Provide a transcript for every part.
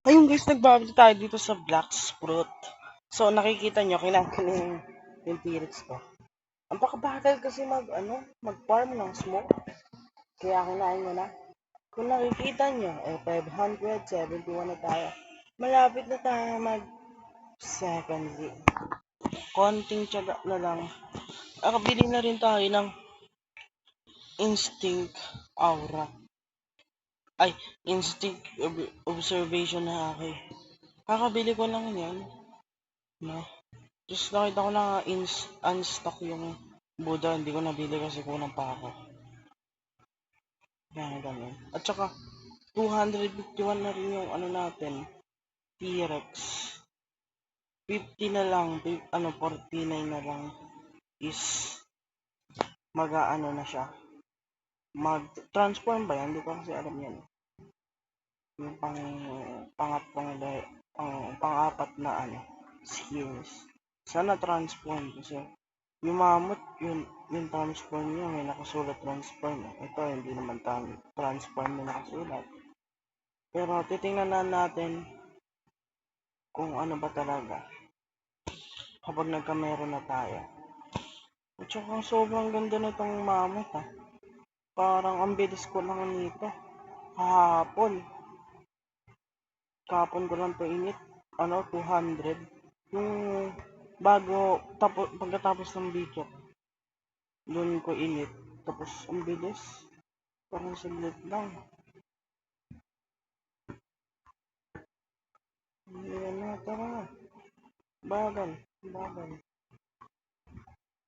Ayun guys, nagbabalik tayo dito sa Black Fruit. So nakikita nyo, kinakain yung T-Rex ko. Ang pakabagal kasi mag-farm ng smoke. Kaya kinain nyo na. Kung nakikita nyo, 571 na tayo. Malapit na tayo mag second Z. Konting tiyaga na lang. Akabili na rin tayo ng Instinct Aura. Ay, Instinct Observation na ako. Kakabili ko lang yan. No? Tapos nakita ko na unstock yung Buddha. Hindi ko nabili kasi kulang pa ako. Kaya ganun. At saka, 251 na rin yung natin. T-Rex. 50 na lang. 49 na lang is na siya. Mag-transform ba yan? Hindi ko kasi alam yan. Yung pang-apat na skills. Sana transform kasi yung mammoth, yung transform niya may nakasulat transform. Ito hindi naman transform na nakasulat. Pero titingnan na natin kung ano ba talaga kapag nagkamero na tayo. At saka sobrang ganda na itong mammoth ha. Parang ang bilis ko lang nito. Kahapon ko lang to init. 200. Yung pagkatapos ng video, doon ko init. Tapos ang bilis. Parang saglit lang. Yan na, tara. Bagal.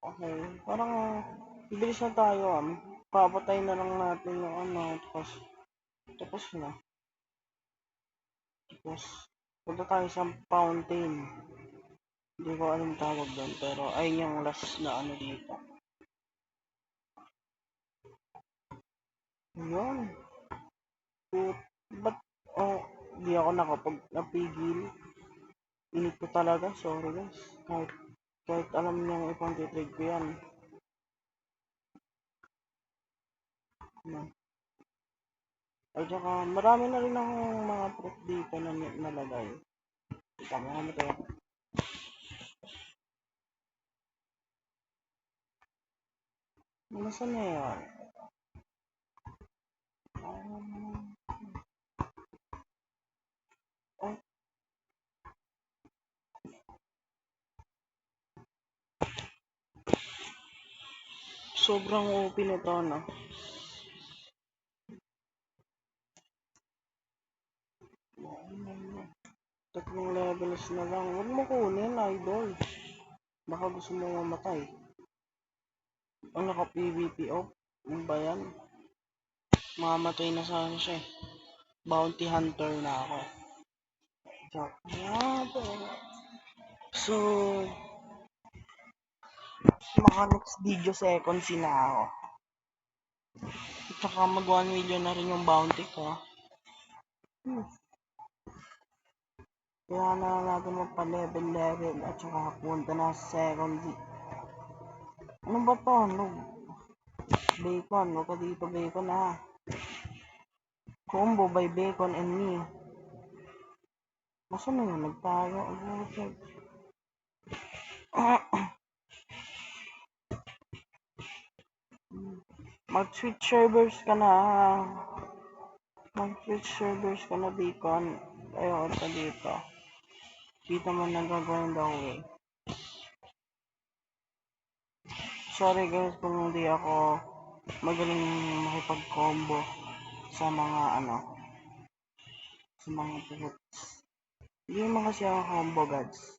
Okay. Parang bilis na tayo papatay na lang natin yung tapos na. Tapos, punta tayo sa fountain. Hindi ko alam tawag doon, pero ayun yung last na dito. Yun. Ba't, di ako napigil. Init ko talaga, sorry guys. Kahit alam niyang ipang titrade ko yan. At saka, marami na rin akong mga fruit dito na nalagay. Kita mo kami tayo. Nasaan na yan? Sobrang OP nito, no? Tatlong levels na lang. Huwag mo kunin, idol. Baka gusto mo mamatay. Ang naka-PVP off. Ano ba yan? Mamatay na sana siya. Bounty hunter na ako. So, maka next video second na ako. At saka mag 1 million na rin yung bounty ko. Kaya na natin magpa-level at saka punta na sa second D. Ano ba to? Bacon. Huwag ka dito bacon na. Combo by bacon and me. Masa na yun? Nagtago. Mag-switch servers ka na. Mag-switch servers ka na, bacon. Ayaw ka dito. Dito mo nag-grind away. Sorry guys kung hindi ako magaling makipag-combo sa mga sa mga fruits. Hindi naman kasi ako combo gods.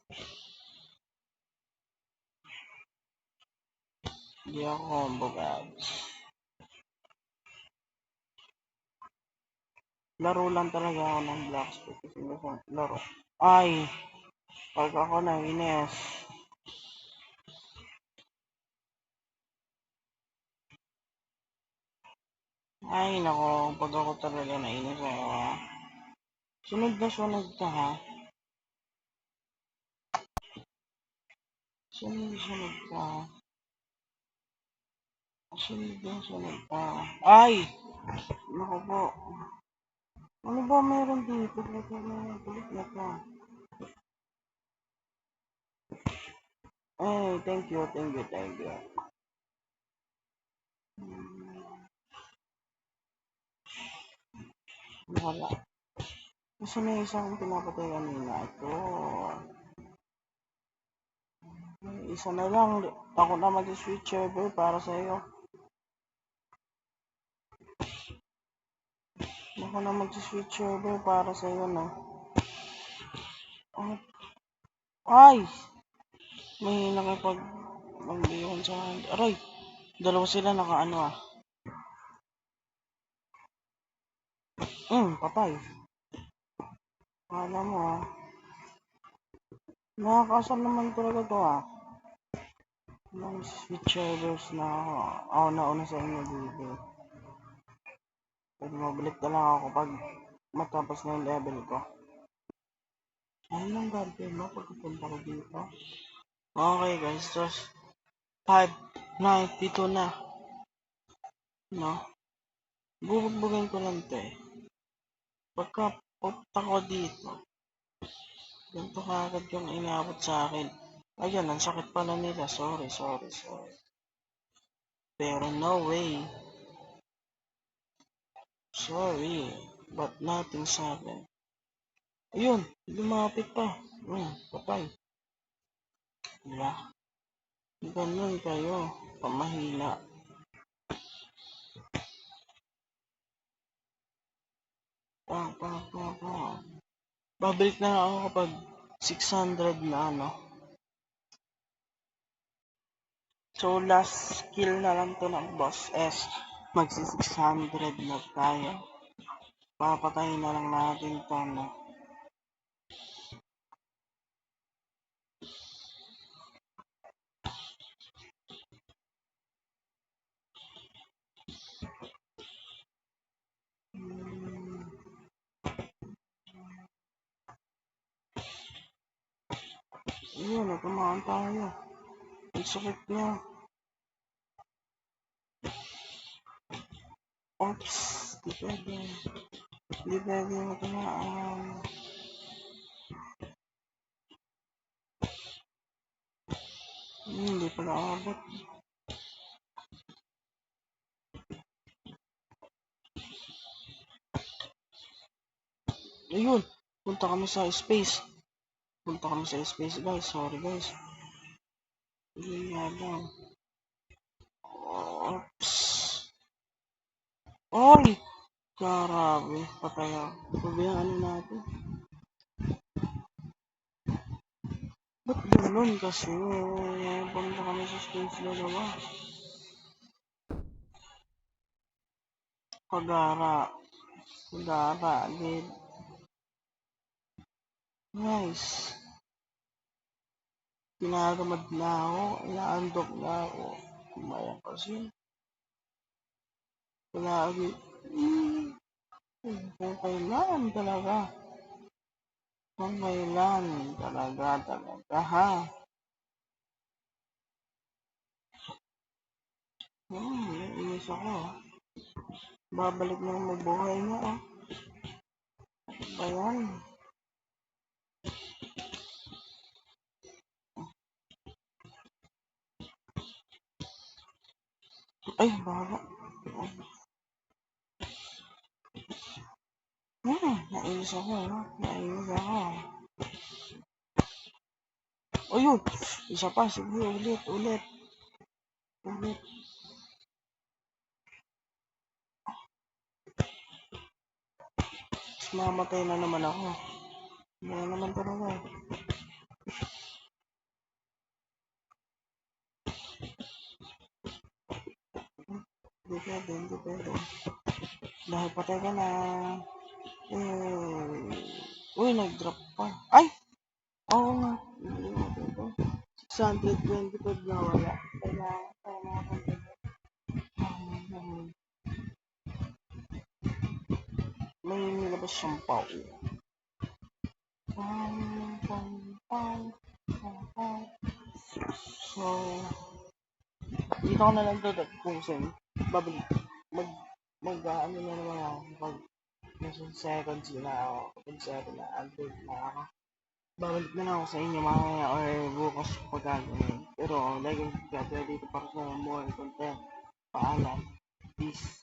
Hindi ako combo gods. Laro lang talaga ako ng Black Fruit kasi laro. Ay! Pag ako nainis. Ay nako, pag ako talaga nainis ako. Sunod ka ha. Sunod ka. Sunod ka. Ay! Nako po. Ano ba meron dito? Ito na, balik na to. Ay, thank you, thank you, thank you. Wala. Kasi may isang pinapatay kanina. Ito. Isa na lang. Ako na mag-switch server para sa'yo. Ako na mag-switch server para sa'yo na. Ay! May nakapag mag-iwan sa akin. Aray! Dalawa sila nakaano ah. Patay. Kala mo ah. Nakakasar naman talaga to ah. Nang switch servers na ako. Ako nauna sa inyo dito. Pero mabalik na lang ako pag matapos na yung level ko. Ano lang gagawin mo pagkapunta ko dito? Okay guys, just 592 na. No? Bubugbugin ko lang to eh. Pagka punta ko dito, ganito kagad yung inabot sa akin. Ayan, ang sakit pala nila. Sorry. Pero no way. Sorry. But nothing sa akin. Ayun, lumapit pa. Patay. Diba? Ganun kayo. Pamahina. Babalik na ako kapag 600 na ano. So last kill na lang to ng boss S. Magsi 600 na tayo. Papatayin na lang natin to no. Ayun, natamaan tayo. Ang sakit niya. Oops, di pwede. Di pwede matamaan. Hindi pala abot. Ayun, punta kami sa space. Guys. Sorry guys. Hindi nga lang. Oops. Oy! Grabe, patay ako. Sabihan ano natin. Ba't ganun kasi? Punta kami sa space dalawa. Pagara, agad. Nice. Pinagamad na ako, inaandok na ako. Kumaya kasi. Palagi. Kung kailan talaga. Kung kailan talaga ha. Naiinis ako. Babalik na mabuhay na ah. Ayan. Ay, bahala. Nainis ako. Ayun! Isa pa, sige, ulit. Tapos mamatay na naman ako. Hindi naman talaga. Hindi pwede. Dahil patay ka na. Uy, nag-drop pa. Ay! Oo nga. 625 na wala. Kaya makapunta. May nilabas siyang pau. So, dito ko na lang doon kung saan babalik. Ano na naman ako. nasa second na ako, kapag na Android na ako. Babalik na lang ako sa inyo mamaya or bukas pag gagawin. Pero like and subscribe dito para sa more content. Paalam. Peace.